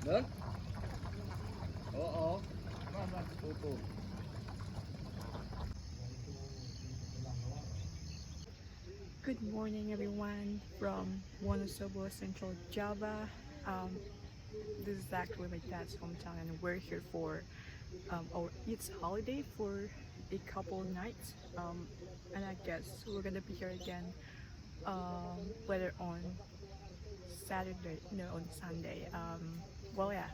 Doon? Oo. Opo. Good morning, everyone, from Wonosobo, Central Java. Um, this is actually my dad's hometown, and we're here for our It's holiday for a couple nights. And I guess we're gonna be here again later on Saturday, no, on Sunday. Well, yeah,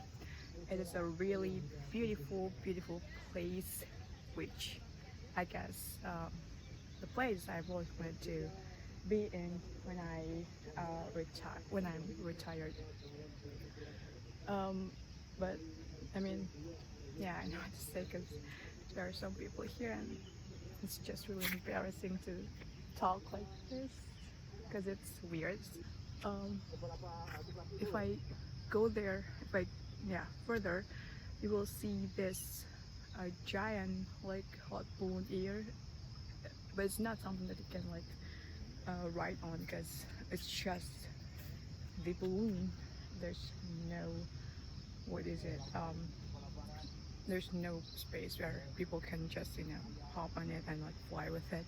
it is a really beautiful, beautiful place, which I guess the place I've always wanted to be in when when I'm retired. Um, but I mean, yeah, I know what to say because there are some people here, and it's just really embarrassing to talk like this because it's weird. Um, if I go there, if I yeah further, you will see this giant like hot balloon here, but it's not something that you can like ride on because it's just the balloon. There's no what is it? There's no space where people can just hop on it and like fly with it.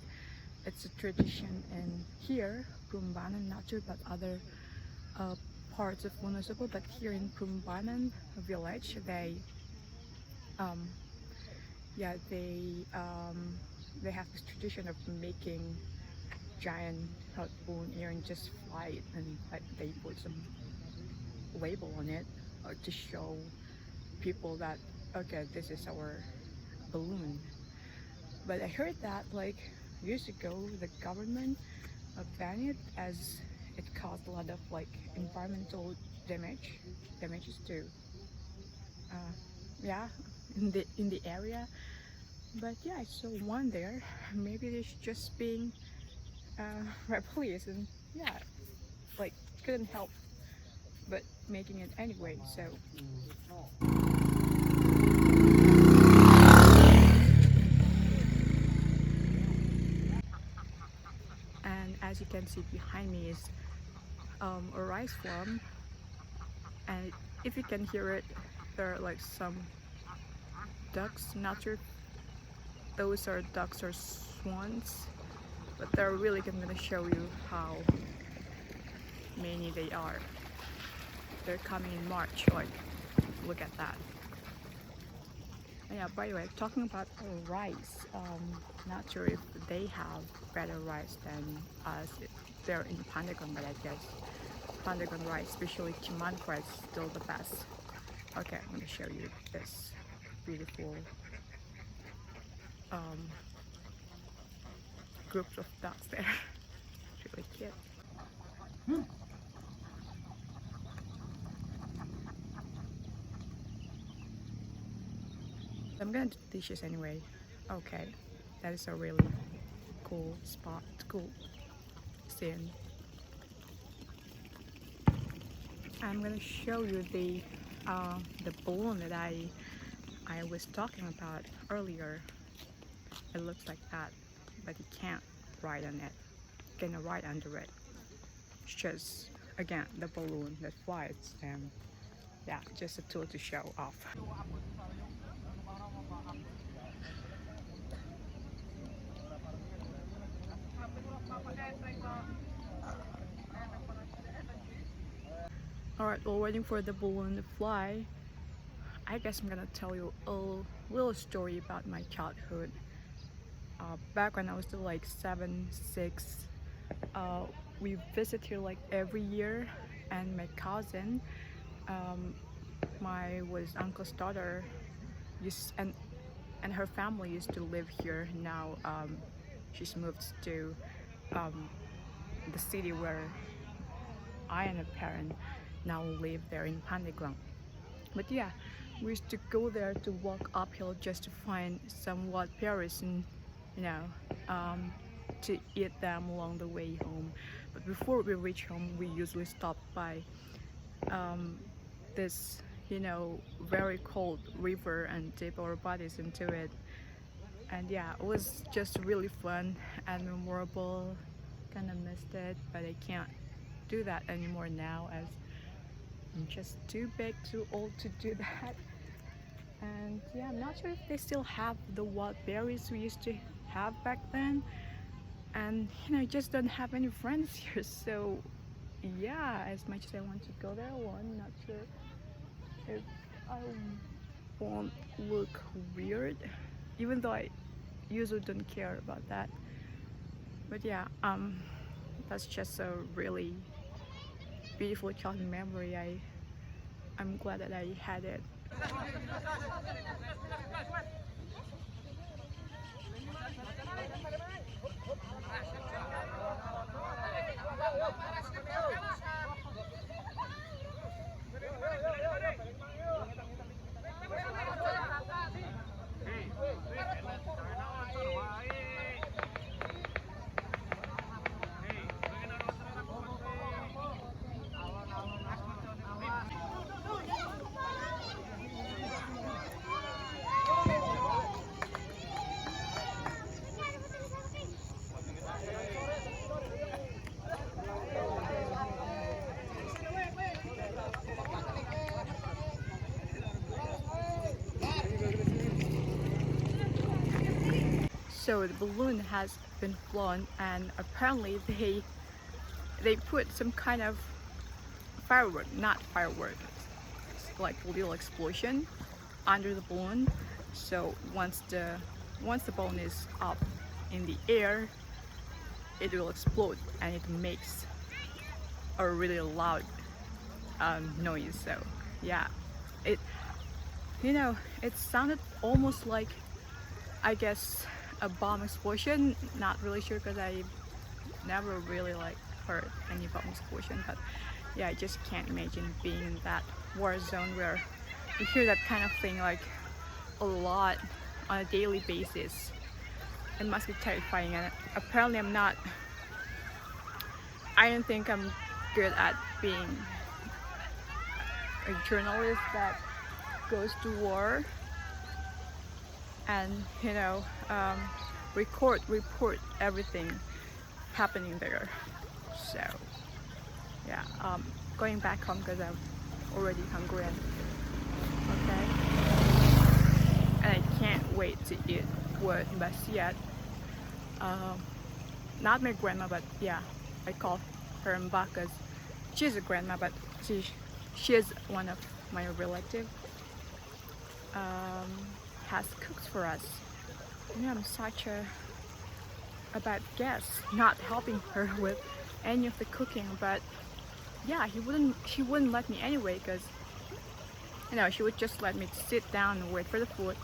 It's a tradition in here, Prambanan, not sure about other uh, parts of Wonosobo, but here in Prambanan village, um, yeah, they have this tradition of making giant hot balloon here and just fly it, and like they put some label on it to show people that okay, this is our balloon. But I heard that like years ago the government banned it as it caused a lot of like environmental damages to uh, yeah in the area. But yeah, I saw one there. Maybe it's just being rebellious, and yeah, like couldn't help but making it anyway. So and as you can see behind me is a rice farm, and if you can hear it, there are like some ducks. Not sure if those are ducks or swans, but they're really gonna show you how many they are. They're coming in March. Like, look at that. And yeah, by the way, talking about rice, not sure if they have better rice than us. They're in Pandagon, but I guess Pandagon rice, especially Chiman rice, is still the best. Okay, I'm gonna show you this beautiful um, groups of ducks there. It's really cute. I'm gonna do dishes anyway. Okay, that is a really cool spot, cool scene. I'm gonna show you the balloon that I was talking about earlier. It looks like that, but you can't ride on it. You can ride under it. It's just again the balloon that flies, and yeah, just a tool to show off. Alright, while waiting for the balloon to fly, I guess I'm gonna tell you a little story about my childhood. Back when I was still like 7, 6, uh, we visit here like every year, and my cousin, um, my was uncle's daughter, used and her family used to live here. Now she's moved to um, the city where I and her parent now live there in Pandeglang. But yeah, we used to go there to walk uphill just to find some wild berries and you know um, to eat them along the way home. But before we reach home, we usually stop by um, this very cold river and dip our bodies into it. And yeah, it was just really fun and memorable. Kind of missed it, but I can't do that anymore now as I'm just too big, too old to do that. And yeah, I'm not sure if they still have the wild berries we used to have back then. And just don't have any friends here. So yeah, as much as I want to go there, well, I'm not sure if I won't look weird, even though I usually don't care about that. But yeah, that's just a really beautiful childhood memory. I'm glad that I had it. So the balloon has been flown, and apparently they put some kind of firework, not firework, it's like a little explosion under the balloon. So once the balloon is up in the air, it will explode, and it makes a really loud noise. So yeah, it it sounded almost like, I guess, a bomb explosion. Not really sure, because I never really heard any bomb explosion. But yeah, I just can't imagine being in that war zone where you hear that kind of thing a lot on a daily basis. It must be terrifying. And apparently I don't think I'm good at being a journalist that goes to war and report everything happening there. So yeah, going back home because I'm already hungry. Okay, and I can't wait to eat with Mbasiat. Not my grandma, but yeah, I call her Mba because she's a grandma, but she is one of my relatives. Has cooked for us. I'm such a bad guest, not helping her with any of the cooking. But yeah, she wouldn't let me anyway, because she would just let me sit down and wait for the food,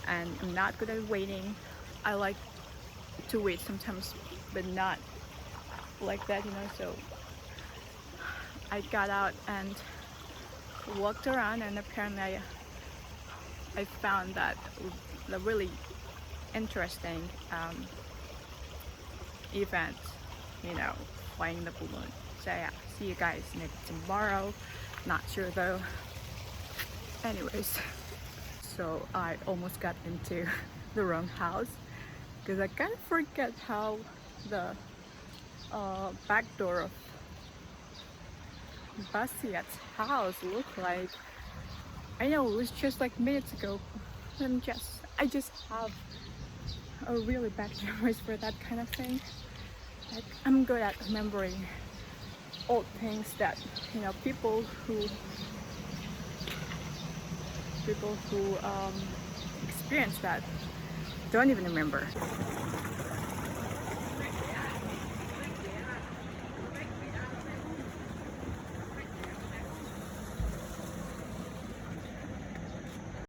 and I'm not good at waiting. I like to wait sometimes, but not like that, so I got out and walked around, and apparently I found that the really interesting event, flying the balloon. So yeah, see you guys maybe tomorrow, not sure though. Anyways, so I almost got into the wrong house, because I kind of forget how the back door of Basiat's house looked like. I know it was just minutes ago. I just have a really bad memories for that kind of thing. I'm good at remembering old things that people who experience that don't even remember.